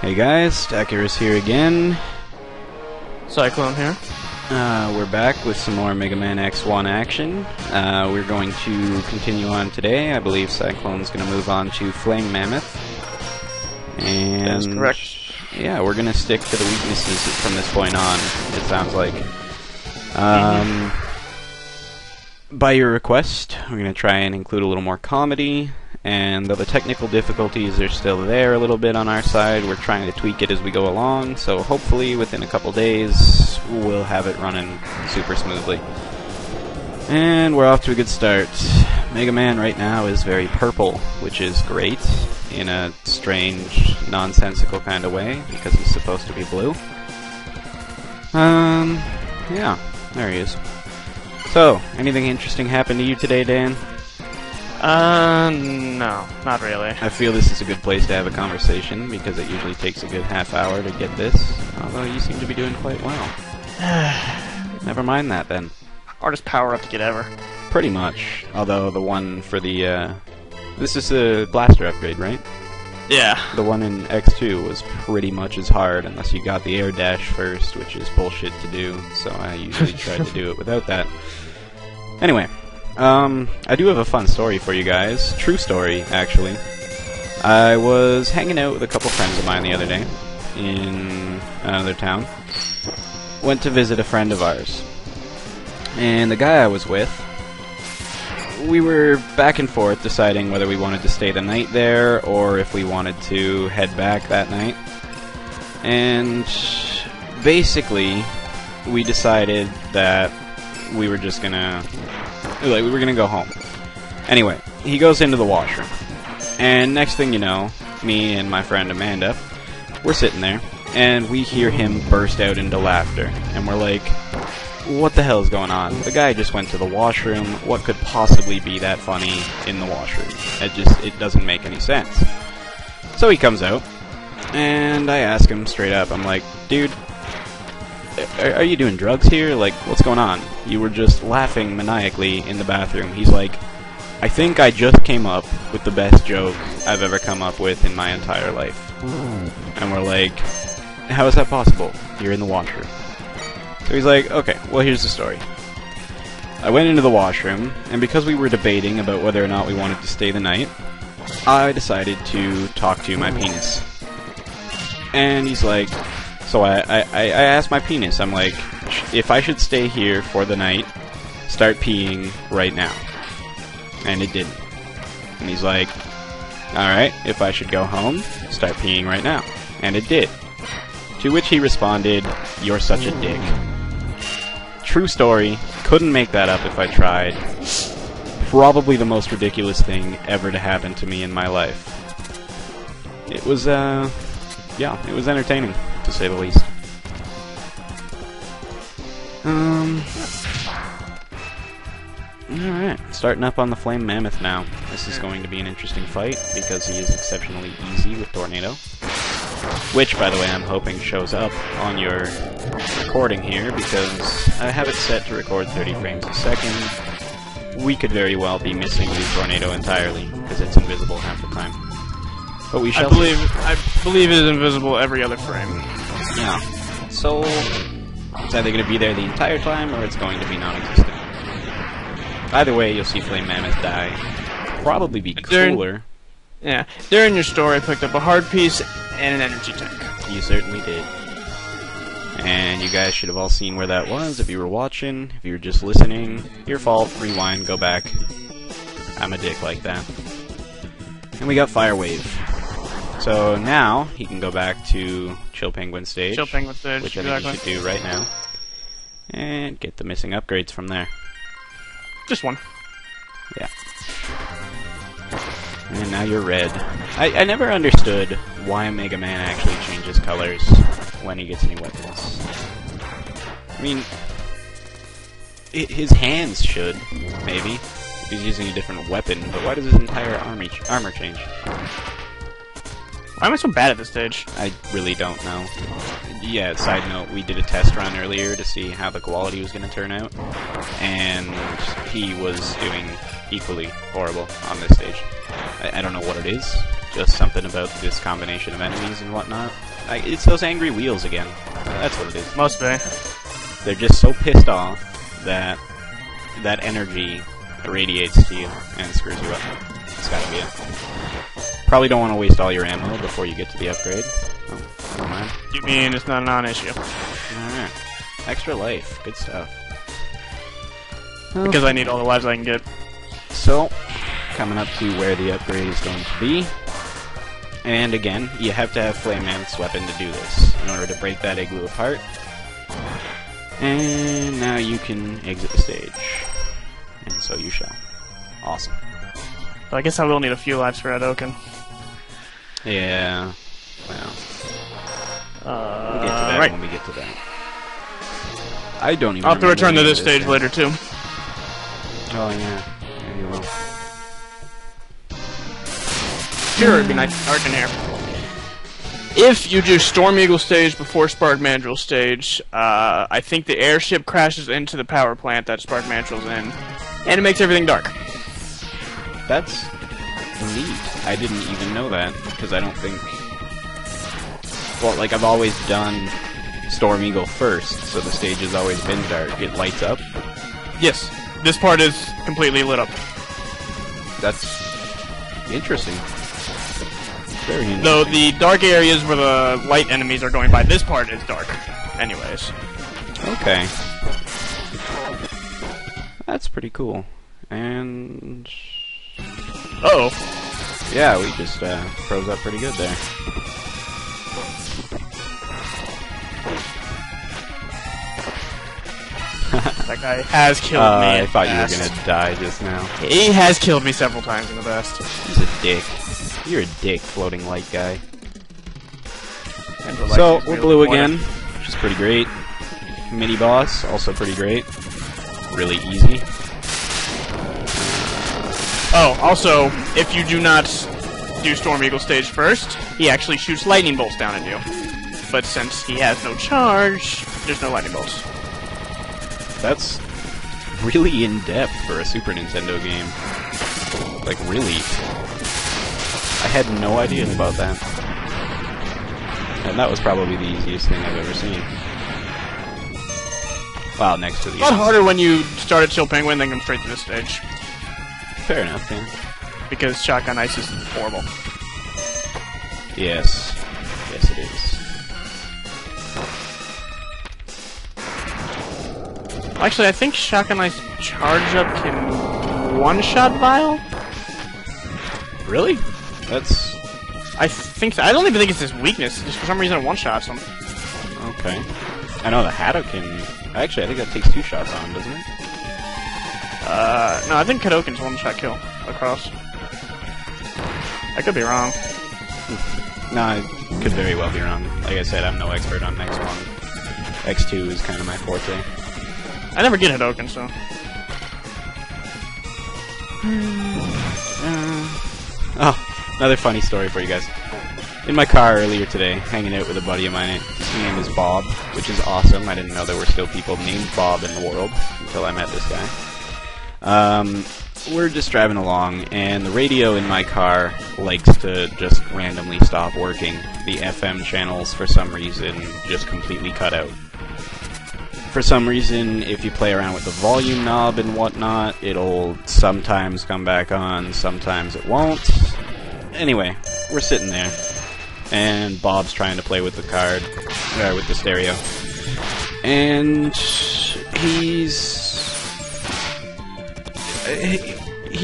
Hey guys, Stacker's here again. Cyclone here. We're back with some more Megaman X1 action. We're going to continue on today. I believe Cyclone's going to move on to Flame Mammoth. And That is correct. yeah, we're going to stick to the weaknesses from this point on, it sounds like. By your request, we're going to try and include a little more comedy. And though the technical difficulties are still there a little bit on our side, we're trying to tweak it as we go along, so hopefully within a couple days we'll have it running super smoothly. And we're off to a good start. Mega Man right now is very purple, which is great, in a strange, nonsensical kind of way, because he's supposed to be blue. Yeah, there he is. So, anything interesting happened to you today, Dan? No, not really. I feel this is a good place to have a conversation, because it usually takes a good half hour to get this, although you seem to be doing quite well. Never mind that, then. Hardest power-up to get ever. Pretty much, although the one for the, this is the blaster upgrade, right? Yeah. The one in X2 was pretty much as hard, unless you got the air dash first, which is bullshit to do, so I usually tried to do it without that. Anyway. I do have a fun story for you guys. True story, actually. I was hanging out with a couple friends of mine the other day in another town. Went to visit a friend of ours. And the guy I was with, we were back and forth deciding whether we wanted to stay the night there or if we wanted to head back that night. And basically, we decided that we were just gonna... we were gonna go home. Anyway, he goes into the washroom. And next thing you know, me and my friend Amanda, we're sitting there, and we hear him burst out into laughter. And we're like, what the hell is going on? The guy just went to the washroom. What could possibly be that funny in the washroom? It doesn't make any sense. So he comes out, and I ask him straight up, I'm like, dude, are you doing drugs here? Like, what's going on? You were just laughing maniacally in the bathroom. He's like, I think I just came up with the best joke I've ever come up with in my entire life. And we're like, how is that possible? You're in the washroom. So he's like, okay, well here's the story. I went into the washroom, and because we were debating about whether or not we wanted to stay the night, I decided to talk to my penis. And he's like... So I asked my penis, I'm like, if I should stay here for the night, start peeing right now. And it didn't. And he's like, alright, if I should go home, start peeing right now. And it did. To which he responded, you're such a dick. True story, couldn't make that up if I tried. Probably the most ridiculous thing ever to happen to me in my life. It was, yeah, it was entertaining, to say the least. Alright, starting up on the Flame Mammoth now. This is going to be an interesting fight, because he is exceptionally easy with Tornado. Which, by the way, I'm hoping shows up on your recording here, because I have it set to record 30 frames a second. We could very well be missing the Tornado entirely, because it's invisible half the time. But we shall I believe it is invisible every other frame. Yeah. So, it's either going to be there the entire time, or it's going to be non-existent. Either way, you'll see Flame Mammoth die. Probably be cooler. Yeah. During your story, I picked up a hard piece and an energy tank. You certainly did. And you guys should have all seen where that was if you were watching. If you were just listening, your fault. Rewind, go back. I'm a dick like that. And we got Fire Wave. So now, he can go back to Chill Penguin stage. Chill Penguin stage, which I think he should do right now. And get the missing upgrades from there. Just one. Yeah. And now you're red. I never understood why Mega Man actually changes colors when he gets new weapons. I mean, his hands should, maybe, if he's using a different weapon, but why does his entire armor change? Why am I so bad at this stage? I really don't know. Yeah, side note, we did a test run earlier to see how the quality was going to turn out, and he was doing equally horrible on this stage. I don't know what it is, just something about this combination of enemies and whatnot. It's those angry wheels again. That's what it is. Must be. They're just so pissed off that that energy radiates to you and screws you up. It's gotta be it. Probably don't want to waste all your ammo before you get to the upgrade. Oh, never mind. You mean it's not a non-issue? Alright. Extra life. Good stuff. Because I need all the lives I can get. So, coming up to where the upgrade is going to be. And again, you have to have Flame Man's weapon to do this in order to break that igloo apart. And now you can exit the stage. And so you shall. Awesome. So I guess I will need a few lives for Hadoken. Yeah. Well. We'll get to that right. when we get to that. I don't even I'll have to return to remember this stage thing. later, too. Oh, yeah. Yeah, you will. Sure, it'd be nice to start in here. If you do Storm Eagle stage before Spark Mandrill stage, I think the airship crashes into the power plant that Spark Mandrill's in, and it makes everything dark. That's neat. I didn't even know that, because I don't think... Well, like, I've always done Storm Eagle first, so the stage has always been dark. It lights up. Yes, this part is completely lit up. That's interesting. Very interesting. Though the dark areas where the light enemies are going by, this part is dark. Anyways. Okay. That's pretty cool. And... Uh-oh. Yeah, we just froze up pretty good there. That guy has killed me. I thought you were best. gonna die just now. He has killed me several times in the best. He's a dick. You're a dick, floating light guy. And the So, light is we're really blue important. again, which is pretty great. Mini boss, also pretty great. Really easy. Oh, also, if you do not do Storm Eagle stage first, he actually shoots lightning bolts down at you. But since he has no charge, there's no lightning bolts. That's really in-depth for a Super Nintendo game. Like, really. I had no idea about that. And that was probably the easiest thing I've ever seen. Wow, next to the... A lot harder when you start at Chill Penguin, then come straight to this stage. Fair enough, yeah. Because Shotgun Ice is horrible. Yes. Yes, it is. Actually, I think Shotgun Ice charge up can one-shot Vile? Really? That's... I think so. I don't even think it's his weakness. Just for some reason it one-shots him. okay. I know the Hadoken... Actually, I think that takes 2 shots on, doesn't it? No, I think Hadoken's one-shot kill across. I could be wrong. No, I could very well be wrong. Like I said, I'm no expert on X1. X2 is kind of my forte. I never get Hadoken, so... Oh, another funny story for you guys. In my car earlier today, hanging out with a buddy of mine. His name is Bob, which is awesome. I didn't know there were still people named Bob in the world until I met this guy. We're just driving along, and the radio in my car likes to just randomly stop working. The FM channels, for some reason, just completely cut out. For some reason, if you play around with the volume knob and whatnot, it'll sometimes come back on, sometimes it won't. Anyway, we're sitting there, and Bob's trying to play with the card, with the stereo. And he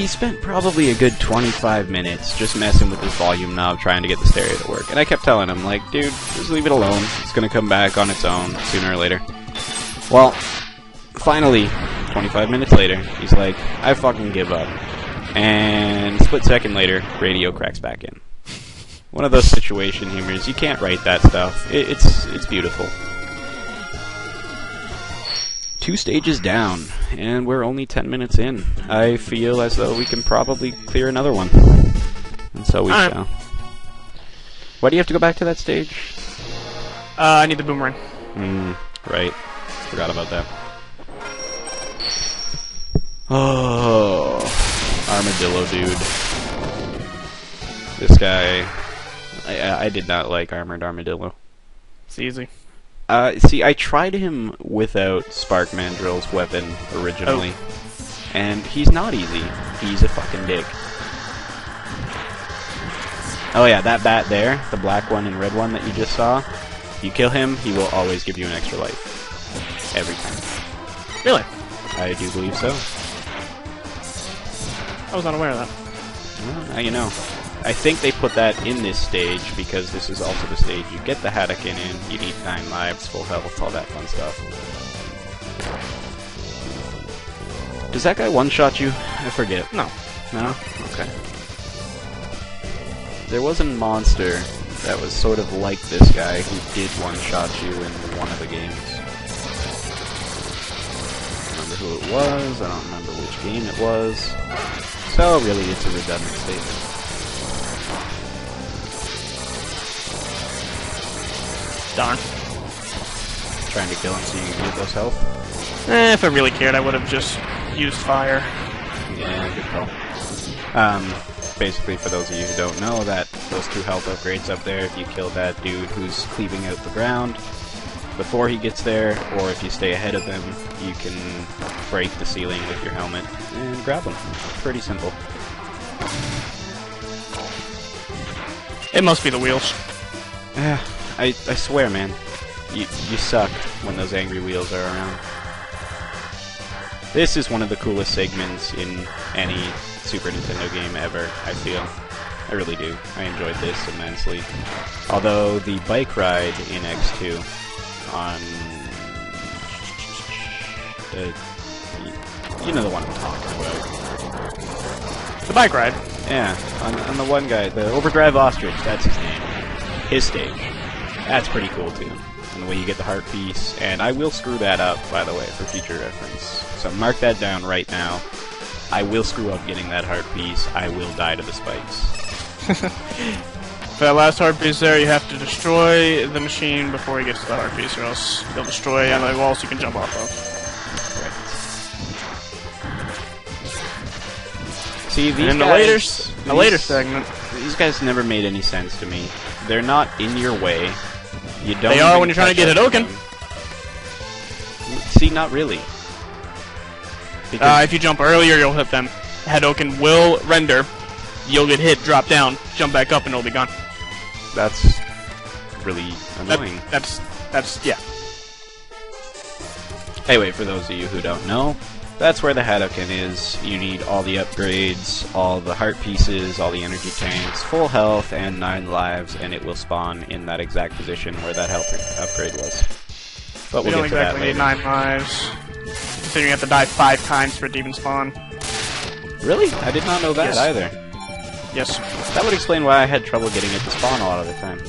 spent probably a good 25 minutes just messing with his volume knob trying to get the stereo to work. And I kept telling him, like, dude, just leave it alone. It's gonna come back on its own sooner or later. Well, finally, 25 minutes later, he's like, I fucking give up. And a split second later, radio cracks back in. One of those situation humors. You can't write that stuff. It's beautiful. 2 stages down, and we're only 10 minutes in. I feel as though we can probably clear another one. And so we shall. Why do you have to go back to that stage? I need the boomerang. Right. Forgot about that. Oh, Armadillo dude. This guy, I did not like Armored Armadillo. It's easy. See, I tried him without Spark Mandrill's weapon originally, and he's not easy. He's a fucking dick. Oh yeah, that bat there, the black one and red one that you just saw, if you kill him, he will always give you an extra life. Every time. Really? I do believe so. I was unaware of that. Well, now you know. I think they put that in this stage because this is also the stage you get the Hadouken in, you need 9 lives, full health, all that fun stuff. Does that guy one-shot you? I forget. No. No? Okay. There was a monster that was sort of like this guy who did one-shot you in one of the games. I don't remember who it was, I don't remember which game it was. So really it's a redundant statement. Darn. Trying to kill him so you can get those health? If I really cared, I would have just used fire. Yeah, good call. Basically, for those of you who don't know, that those 2 health upgrades up there, if you kill that dude who's cleaving out the ground before he gets there, or if you stay ahead of him, you can break the ceiling with your helmet and grab him. Pretty simple. It must be the wheels. Yeah, I swear, man, you suck when those angry wheels are around. This is one of the coolest segments in any Super Nintendo game ever, I feel. I really do. I enjoyed this immensely. Although the bike ride in X2 on... you know the one I'm talking about. The bike ride? Yeah, on the one guy, the Overdrive Ostrich, that's his name. His stage. That's pretty cool too. And the way you get the heart piece, and I will screw that up, by the way, for future reference. So mark that down right now. I will screw up getting that heart piece. I will die to the spikes. For that last heart piece there, you have to destroy the machine before he gets to the heart piece, or else he'll destroy any walls you can jump off of. See, these in guys... the later segment... These guys never made any sense to me. They're not in your way. You don't. They are when you're trying to get Hadouken. See, not really. If you jump earlier, you'll hit them. Hadouken will render. You'll get hit, drop down, jump back up, and it'll be gone. That's really annoying. That's yeah. Anyway, for those of you who don't know, that's where the Hadouken is. You need all the upgrades, all the heart pieces, all the energy tanks, full health, and 9 lives, and it will spawn in that exact position where that health upgrade was. But we'll get to that later. We don't exactly need 9 lives. Considering you have to die 5 times for it to even spawn. Really? I did not know that either. Yes. That would explain why I had trouble getting it to spawn a lot of the time.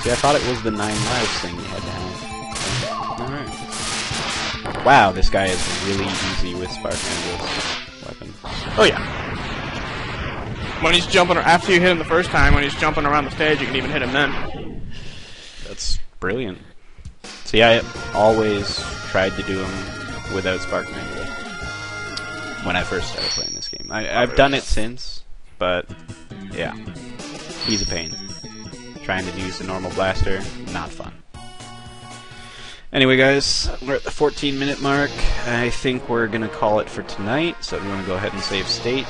See, I thought it was the 9 lives thing you had to have. Alright. Wow, this guy is really easy with Spark Mandrill's weapon. Oh yeah. When he's jumping, after you hit him the first time, when he's jumping around the stage, you can even hit him then. That's brilliant. See, I always tried to do him without Spark Mandrill when I first started playing this game. I've done it since, but yeah, he's a pain. Trying to use the normal blaster, not fun. Anyway, guys, we're at the 14-minute mark. I think we're gonna call it for tonight, so if you want to go ahead and save state.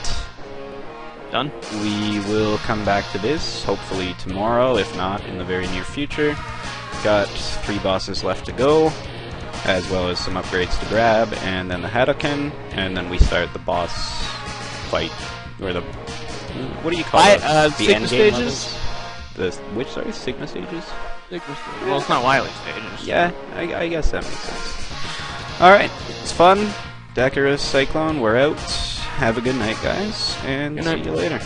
Done. We will come back to this, hopefully tomorrow, if not in the very near future. Got 3 bosses left to go, as well as some upgrades to grab, and then the Hadouken, and then we start the boss fight, or the... what do you call it? The Sigma stages? Which, sorry? Sigma stages? Sigma stages. Well, it's not Wily stages. Yeah, I guess that makes sense. Alright, it's fun. Decorous Cyclone, we're out. Have a good night, guys, and see you later.